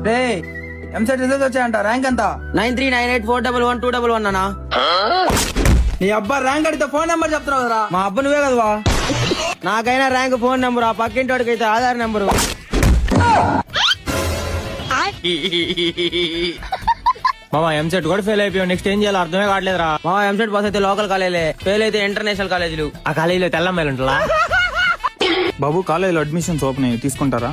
రే EAMCET results వచ్చాయంట. Rank ఎంత? 9398411211 అన్నా. నీ అబ్బా ర్యాంక్ అడిగితే ఫోన్ నెంబర్ చెప్తున్నావు కదరా. మా అబ్బ నువ్వే కదవా. నాకైనా ర్యాంక్ ఫోన్ నెంబరు, ఆ పక్కింటి వాడికి అయితే ఆధార్ నెంబరు. మామ ఎంసెట్ కూడా ఫెయిల్ అయిపోయావు, నెక్స్ట్ ఏం చేయాలో అర్థమే కావట్లేదురా. మా ఎంసెట్ పాస్ అయితే లోకల్ కాలేజీలే, ఫెయిల్ అయితే ఇంటర్నేషనల్ కాలేజీలు. ఆ కాలేజీలో తెల్లమ్మాయిలు ఉంటుందా? బాబు కాలేజీలో అడ్మిషన్స్ ఓపెన్ అయ్యి తీసుకుంటారా?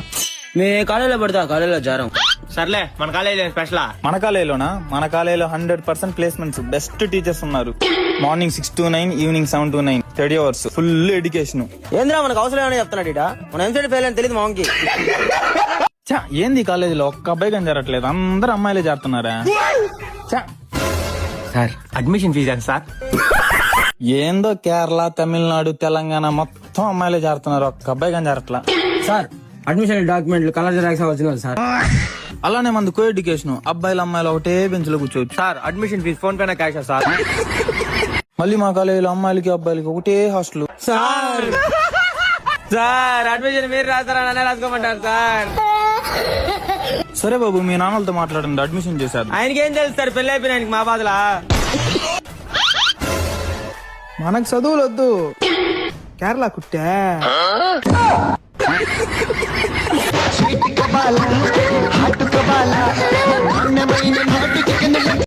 మీ కాలేజీలో పడితే ఆ కాలేజీలో జారం. సర్లే మన కాలేజీలో స్పెషలా? మన కాలేజీలోనా? మన కాలేజీలో 100% ప్లేస్మెంట్స్, బెస్ట్ టీచర్స్ ఉన్నారు. Morning 6 to 9, evening 7 to 9, 30 hours full education. ఏంద్రా మనకు అవసరం ఏమైనా చెప్తున్నాడు ఇట. మన ఎంసెట్ ఫెయిల్ అని తెలియదు మామకి. ఏంది కాలేజీలో ఒక్క అబ్బాయి కానీ జరగట్లేదు, అందరు అమ్మాయిలే చేస్తున్నారా? సార్ అడ్మిషన్ ఫీజు ఎంత సార్? ఏందో కేరళ, తమిళనాడు, తెలంగాణ మొత్తం అమ్మాయిలే చేరుతున్నారు, ఒక్క అబ్బాయి కానీ జరగట్లా. సార్ అడ్మిషన్ డాక్యుమెంట్లు కలర్ జిరాక్స్ వచ్చింది సార్. అలానే మంది కో ఎడ్యుకేషన్, అబ్బాయిలు అమ్మాయిలు ఒకటే బెంచ్ లో కూర్చోవచ్చు. సార్ అడ్మిషన్ ఫీజు ఫోన్ పేనా క్యాషా సార్? మళ్ళీ మా కాలేజీలో అమ్మాయిలకి అబ్బాయిలకి ఒకటే హాస్టల్. సార్ సార్ అడ్మిషన్ మీరు రాస్తారా, నన్నే రాసుకోమంటారు సార్. సరే బాబు మీ నాన్నలతో మాట్లాడండి, అడ్మిషన్ చేశారు. ఆయనకేం తెలుసు సార్, పెళ్లి అయిపోయినానికి మా బాధలా. మనకు చదువులు వద్దు, కేరళ కుట్టే.